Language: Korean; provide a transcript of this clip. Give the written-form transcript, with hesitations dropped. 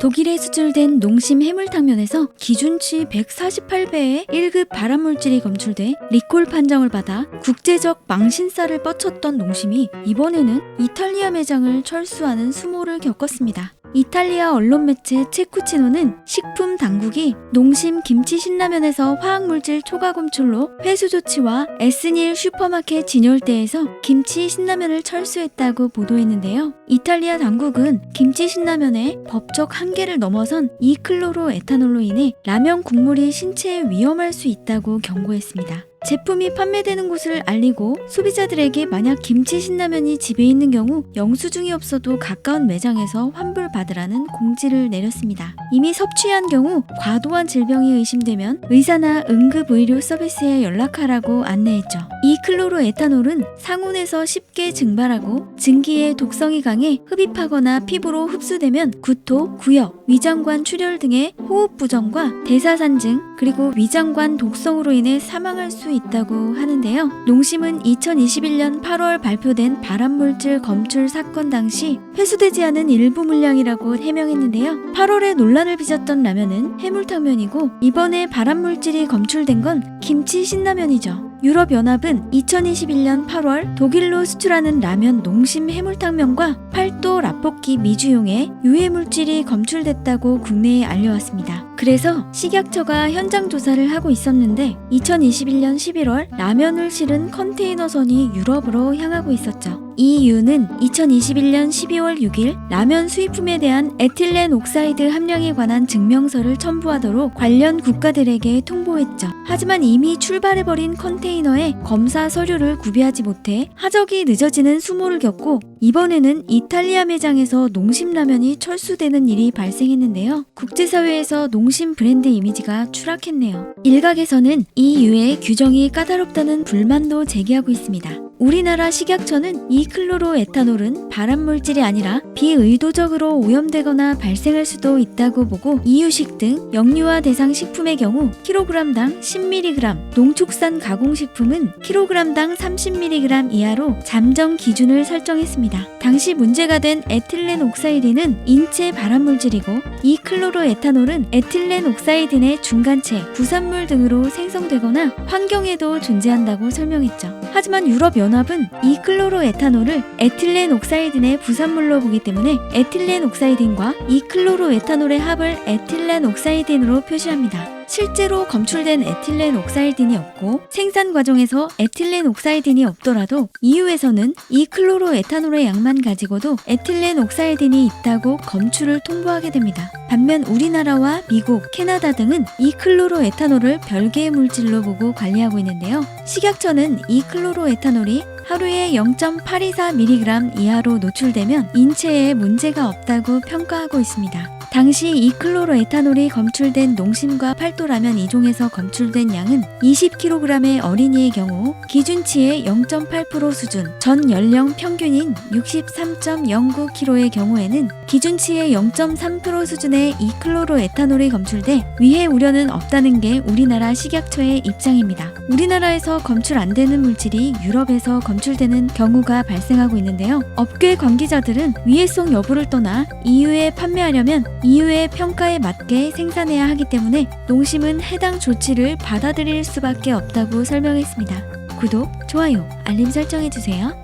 독일에 수출된 농심 해물탕면에서 기준치 148배의 1급 발암물질이 검출돼 리콜 판정을 받아 국제적 망신살을 뻗쳤던 농심이 이번에는 이탈리아 매장을 철수하는 수모를 겪었습니다. 이탈리아 언론 매체 체쿠치노는 식품 당국이 농심 김치 신라면에서 화학물질 초과 검출로 회수 조치와 에스닐 슈퍼마켓 진열대에서 김치 신라면을 철수했다고 보도했는데요. 이탈리아 당국은 김치 신라면의 법적 한계를 넘어선 이클로로에탄올로 인해 라면 국물이 신체에 위험할 수 있다고 경고했습니다. 제품이 판매되는 곳을 알리고 소비자들에게 만약 김치 신라면이 집에 있는 경우 영수증이 없어도 가까운 매장에서 환불받으라는 공지를 내렸습니다. 이미 섭취한 경우 과도한 질병이 의심되면 의사나 응급의료 서비스에 연락하라고 안내했죠. 이 클로로에탄올은 상온에서 쉽게 증발하고 증기에 독성이 강해 흡입하거나 피부로 흡수되면 구토, 구역, 위장관 출혈 등의 호흡 부정과 대사산증 그리고 위장관 독성으로 인해 사망할 수 있다고 하는데요. 농심은 2021년 8월 발표된 발암물질 검출 사건 당시 회수되지 않은 일부 물량이라고 해명했는데요. 8월에 논란을 빚었던 라면은 해물탕면이고 이번에 발암물질이 검출된 건 김치 신라면이죠. 유럽연합은 2021년 8월 독일로 수출하는 라면 농심 해물탕면과 팔도 라볶이 미주용에 유해물질이 검출됐다고 국내에 알려왔습니다. 그래서 식약처가 현장 조사를 하고 있었는데 2021년 11월 라면을 실은 컨테이너선이 유럽으로 향하고 있었죠. 이 이유는 2021년 12월 6일 라면 수입품에 대한 에틸렌 옥사이드 함량에 관한 증명서를 첨부하도록 관련 국가들에게 통보했죠. 하지만 이미 출발해버린 컨테이너에 검사 서류를 구비하지 못해 하적이 늦어지는 수모를 겪고 이번에는 이탈리아 매장에서 농심 라면이 철수되는 일이 발생했는데요. 국제사회에서 농심 브랜드 이미지가 추락했네요. 일각에서는 이 이유의 규정이 까다롭다는 불만도 제기하고 있습니다. 우리나라 식약처는 이 클로로에탄올은 발암물질이 아니라 비의도적으로 오염되거나 발생할 수도 있다고 보고 이유식 등 영유아 대상 식품의 경우 kg당 10mg, 농축산 가공식품은 kg당 30mg 이하로 잠정 기준을 설정했습니다. 당시 문제가 된 에틸렌 옥사이딘은 인체 발암물질이고 이 클로로에탄올은 에틸렌 옥사이딘의 중간체, 부산물 등으로 생성되거나 환경에도 존재한다고 설명했죠. 하지만 유럽연합은 이 클로로에탄올을 에틸렌 옥사이딘의 부산물로 보기 때문에 에틸렌 옥사이딘과 이 클로로에탄올의 합을 에틸렌 옥사이딘으로 표시합니다. 실제로 검출된 에틸렌 옥사이딘이 없고 생산 과정에서 에틸렌 옥사이딘이 없더라도 EU에서는 이 클로로에탄올의 양만 가지고도 에틸렌 옥사이딘이 있다고 검출을 통보하게 됩니다. 반면 우리나라와 미국, 캐나다 등은 이 클로로에탄올을 별개의 물질로 보고 관리하고 있는데요. 식약처는 이 클로로에탄올이 하루에 0.824mg 이하로 노출되면 인체에 문제가 없다고 평가하고 있습니다. 당시 이 클로로에탄올이 검출된 농심과 팔도라면 2종에서 검출된 양은 20kg의 어린이의 경우 기준치의 0.8% 수준, 전 연령 평균인 63.09kg의 경우에는 기준치의 0.3% 수준의 이 클로로에탄올이 검출돼 위해 우려는 없다는 게 우리나라 식약처의 입장입니다. 우리나라에서 검출 안 되는 물질이 유럽에서 검출되는 경우가 발생하고 있는데요. 업계 관계자들은 위해성 여부를 떠나 EU에 판매하려면 EU의 평가에 맞게 생산해야 하기 때문에 농심은 해당 조치를 받아들일 수밖에 없다고 설명했습니다. 구독, 좋아요, 알림 설정해주세요.